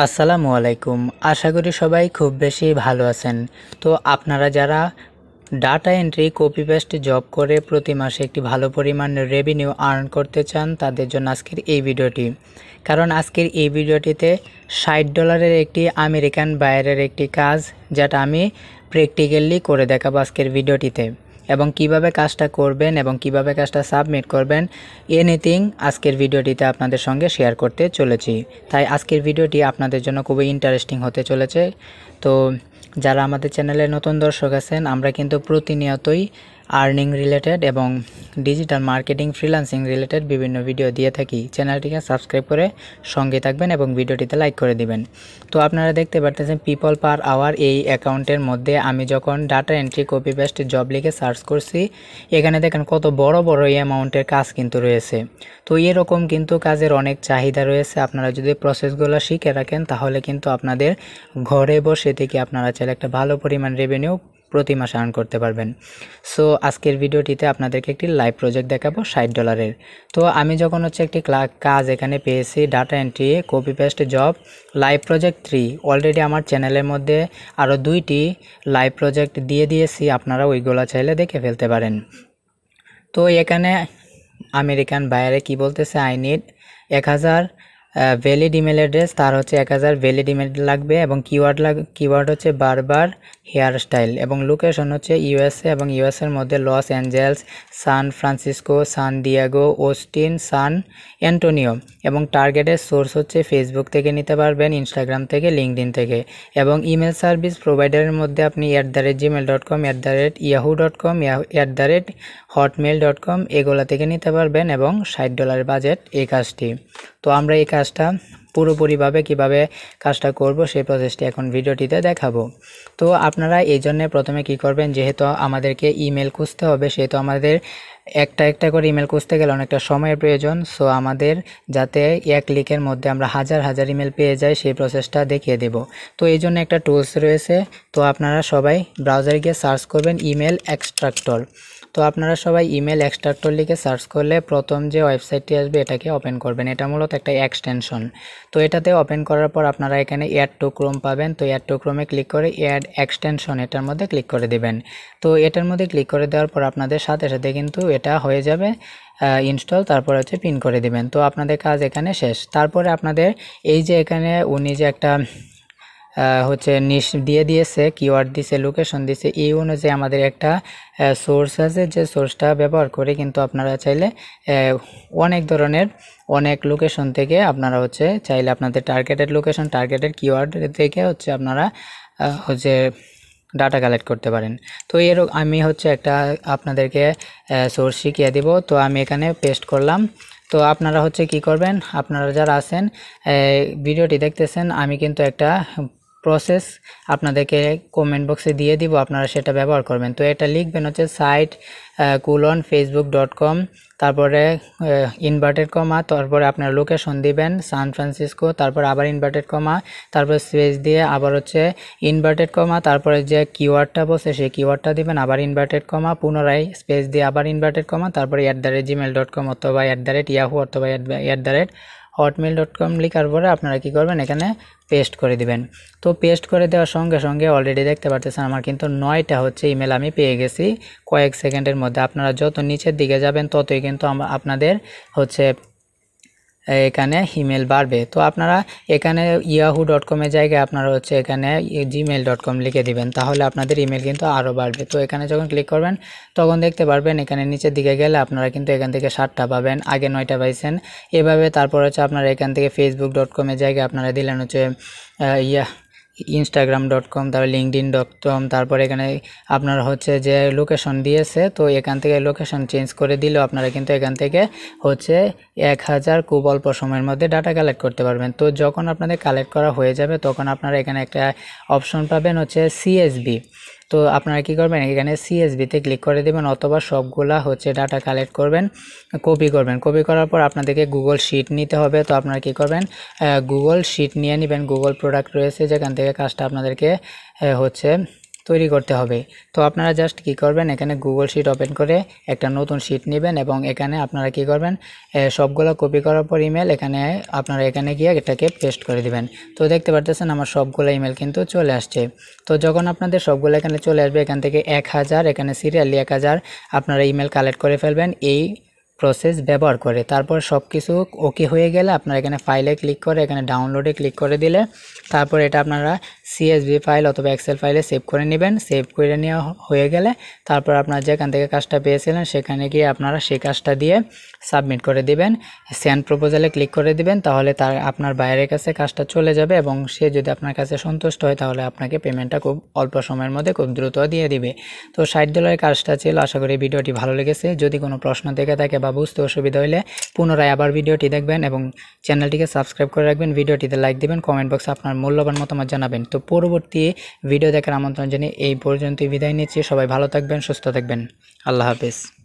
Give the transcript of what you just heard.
আসসালামু আলাইকুম। আশা করি সবাই খুব বেশি ভালো আছেন। তো আপনারা যারা data entry copy paste job করে প্রতি মাসে একটি ভালো পরিমাণ রেভিনিউ আর্ন করতে চান তাদের জন্য আজকের এই ভিডিওটি। কারণ আজকের এই ভিডিওটিতে $60 একটি আমেরিকান বায়ারের একটি কাজ যেটা আমি প্র্যাকটিক্যালি করে দেখাবো আজকের ভিডিওটিতে, এবং কিভাবে কাজটা করবেন এবং কিভাবে কাজটা সাবমিট করবেন এনিথিং আজকের ভিডিওটিতে আপনাদের সঙ্গে শেয়ার করতে চলেছি। তাই আজকের ভিডিওটি আপনাদের জন্য খুবই ইন্টারেস্টিং হতে চলেছে। তো যারা আমাদের চ্যানেলে নতুন দর্শক আছেন, আমরা কিন্তু প্রতিনিয়তই আর্নিং রিলেটেড এবং ডিজিটাল মার্কেটিং ফ্রিল্যান্সিং রিলেটেড বিভিন্ন ভিডিও দিয়ে থাকি। চ্যানেলটিকে সাবস্ক্রাইব করে সঙ্গে থাকবেন এবং ভিডিওটিতে লাইক করে দিবেন। তো আপনারা দেখতে পারতেছেন পিপল পার আওয়ার এই অ্যাকাউন্টের মধ্যে আমি যখন data entry copy paste job লিখে সার্চ করছি, এখানে দেখেন কত বড় বড় এই অ্যামাউন্টের কাজ কিন্তু রয়েছে। তো এরকম কিন্তু কাজের অনেক চাহিদা রয়েছে। আপনারা যদি প্রসেসগুলো শিখে রাখেন তাহলে কিন্তু আপনাদের ঘরে বসে থেকে আপনারা চাইলে একটা ভালো পরিমাণ রেভিনিউ প্রতি মাসে আর্ন করতে পারবেন। সো আজকের ভিডিওটিতে আপনাদেরকে একটি লাইভ প্রজেক্ট দেখাবো $60। তো আমি যখন একটি কাজ এখানে পেয়েছি, data entry copy paste job live project 3, already আমার চ্যানেলের মধ্যে আরও 2টি লাইভ প্রজেক্ট দিয়ে দিয়েছি, আপনারা ওইগুলো চাইলে দেখে ফেলতে পারেন। তো এখানে আমেরিকান বায়ারে কি বলতেছে, I need 1000 valid email address, তার 1000 ভ্যালিড ইমেল লাগবে, এবং কিওয়ার্ড হচ্ছে বারবার হেয়ার স্টাইল, এবং লোকেশন হচ্ছে ইউএসএ, এবং ইউএসএর মধ্যে Los Angeles, San Francisco, San Diego, Austin, San Antonio, এবং টার্গেটের সোর্স হচ্ছে ফেসবুক থেকে নিতে পারবেন, ইনস্টাগ্রাম থেকে, লিঙ্কডইন থেকে, এবং ইমেল সার্ভিস প্রোভাইডারের মধ্যে আপনি @gmail.com, @yahoo.com, @hotmail.com এগুলা থেকে নিতে পারবেন, এবং $60 বাজেট এই কাজটি। তো আমরা এই কাজটা পুরোপুরিভাবে কিভাবে কাজটা করব সেই প্রসেসটি এখন ভিডিওটিতে দেখাবো। তো আপনারা এই জন্য প্রথমে কি করবেন, যেহেতু আমাদেরকে ইমেল খুঁজতে হবে, সেহেতু আমাদের একটা একটা করে ইমেল খুঁজতে গেলে অনেকটা সময়ের প্রয়োজন। সো আমাদের যাতে এক ক্লিকের মধ্যে আমরা হাজার হাজার ইমেল পেয়ে যাই সেই প্রসেসটা দেখিয়ে দেব। তো এই জন্য একটা টুলস রয়েছে। তো আপনারা সবাই ব্রাউজারে গিয়ে সার্চ করবেন ইমেল এক্সট্রাক্টর। তো আপনারা সবাই ইমেল এক্সট্রাক্টর লিখে সার্চ করলে প্রথম যে ওয়েবসাইটটি আসবে এটাকে ওপেন করবেন। এটা মূলত একটা এক্সটেনশন। তো এটাতে ওপেন করার পর আপনারা এখানে অ্যাড টু ক্রোম পাবেন। তো অ্যাড টু ক্রোমে ক্লিক করে অ্যাড এক্সটেনশন এটার মধ্যে ক্লিক করে দিবেন। তো এটার মধ্যে ক্লিক করে দেওয়ার পর আপনাদের সাথে সাথে কিন্তু এটা হয়ে যাবে ইনস্টল, তারপর পিন করে দিবেন। তো আপনাদের কাজ এখানে শেষ। তারপরে আপনাদের এই যে এখানে উনি যে একটা নিশ দিয়ে দিয়েছে, কিওয়ার্ড দিয়েছে, লোকেশন দিয়েছে, এই অনুযায়ী আমাদের একটা সোর্স আছে, যে সোর্সটা ব্যবহার করে কিন্তু আপনারা চাইলে অনেক লোকেশন থেকে আপনারা চাইলে আপনাদের টার্গেটেড লোকেশন, টার্গেটেড কিওয়ার্ড থেকে আপনারা ডাটা কালেক্ট করতে পারেন। তো আমি একটা আপনাদেরকে সোর্স শিখিয়ে দিব। তো আমি এখানে পেস্ট করলাম। তো আপনারা কি করবেন, আপনারা যারা আছেন ভিডিওটি দেখতেছেন, আমি কিন্তু একটা প্রসেস আপনাদেরকে কমেন্ট বক্সে দিয়ে দিব, আপনারা সেটা ব্যবহার করবেন। তো এটা লিখবেন সাইট facebook.com, তারপরে ইনভার্টেড কমা, তারপরে আপনার লোকেশন দিবেন সান ফ্রান্সিসকো, তারপর আবার ইনভার্টেড কমা, তারপর স্পেস দিয়ে আবার ইনভার্টেড কমা, তারপরে যে কিওয়ার্ডটা বসে সেই কিওয়ার্ডটা দিবেন, আবার ইনভার্টেড কমা, পুনরায় স্পেস দিয়ে আবার ইনভার্টেড কমা, তারপরে @gmail.com অথবা @yahoo অথবা hotmail.com লিখার পরে আপনারা কি করবেন, এখানে পেস্ট করে দিবেন। তো পেস্ট করে দেওয়ার সঙ্গে সঙ্গে অলরেডি দেখতে পাচ্ছেন আমার কিন্তু 9টা ইমেল আমি পেয়ে গেছি কয়েক সেকেন্ডের মধ্যে। আপনারা যত নিচের দিকে যাবেন ততই কিন্তু আপনাদের এখানে ইমেল বাড়বে। তো আপনারা এখানে yahoo.com এর জায়গায় আপনারা এখানে gmail.com লিখে দিবেন, তাহলে আপনাদের ইমেল কিন্তু আরও বাড়বে। তো এখানে যখন ক্লিক করবেন তখন দেখতে পারবেন এখানে নিচের দিকে গেলে আপনারা কিন্তু এখান থেকে 7টা পাবেন, আগে 9টা পাইছেন এভাবে। তারপর আপনারা এখান থেকে facebook.com এর জায়গায় আপনারা দিলেন instagram.com, তারপর linkedin.com, তারপর এখানে আপনার যে লোকেশন দিয়েছে, তো এখান থেকে লোকেশন চেঞ্জ করে দিলেও আপনারা কিন্তু এখান থেকে 1000 খুব অল্প সময়ের মধ্যে ডাটা কালেক্ট করতে পারবেন। তো যখন আপনাদের কালেক্ট করা হয়ে যাবে তখন আপনারা এখানে একটা অপশন পাবেন CSV। তো আপনারা কি করবেন, এখানে CSVতে ক্লিক করে দেবেন, অথবা সবগুলা ডাটা কালেক্ট করবেন, কপি করবেন। কপি করার পর আপনাদেরকে গুগল শিট নিতে হবে। তো আপনারা কি করবেন, গুগল শিট নিয়ে নেবেন। গুগল প্রোডাক্ট রয়েছে যেখান থেকে কাজটা আপনাদেরকে তৈরি করতে হবে। তো আপনারা জাস্ট কি করবেন, এখানে গুগল শিট ওপেন করে একটা নতুন শিট নেবেন এবং এখানে আপনারা কি করবেন, সবগুলো কপি করার পর ইমেল এখানে আপনারা এখানে গিয়ে এটাকে পেস্ট করে দিবেন। তো দেখতে পারতেছেন আমার সবগুলো ইমেল কিন্তু চলে আসছে। তো যখন আপনাদের সবগুলো এখানে চলে আসবে, এখান থেকে 1000 এখানে সিরিয়ালি 1000 আপনারা ইমেল কালেক্ট করে ফেলবেন এই প্রসেস ব্যবহার করে। তারপর সব কিছু ওকে হয়ে গেলে আপনারা এখানে ফাইলে ক্লিক করে এখানে ডাউনলোডে ক্লিক করে দিলে তারপর এটা আপনারা সিএসভি ফাইল অথবা এক্সেল ফাইলে সেভ করে নেবেন। সেভ করে নেওয়া হয়ে গেলে তারপর আপনারা যেখান থেকে কাজটা পেয়েছিলেন সেখানে গিয়ে আপনারা সেই কাজটা দিয়ে সাবমিট করে দিবেন, সেন্ড প্রপোজালে ক্লিক করে দিবেন। তাহলে তার আপনার বাইরের কাছে কাজটা চলে যাবে এবং সে যদি আপনার কাছে সন্তুষ্ট হয় তাহলে আপনাকে পেমেন্টটা খুব অল্প সময়ের মধ্যে খুব দ্রুত দিয়ে দিবে। তো $60 কাজটা ছিল। আশা করি ভিডিওটি ভালো লেগেছে। যদি কোনো প্রশ্ন থেকে থাকে বা বুঝতে অসুবিধা হলে পুনরায় আবার ভিডিওটি দেখবেন এবং চ্যানেলটিকে সাবস্ক্রাইব করে রাখবেন, ভিডিওটিতে লাইক দিবেন, কমেন্ট বক্সে আপনার মূল্যবান মতামত জানাবেন। তো পরবর্তী ভিডিও দেখার আমন্ত্রণ জানিয়ে এই পর্যন্তই বিদায় নিচ্ছি। সবাই ভালো থাকবেন, সুস্থ থাকবেন। আল্লাহ হাফেজ।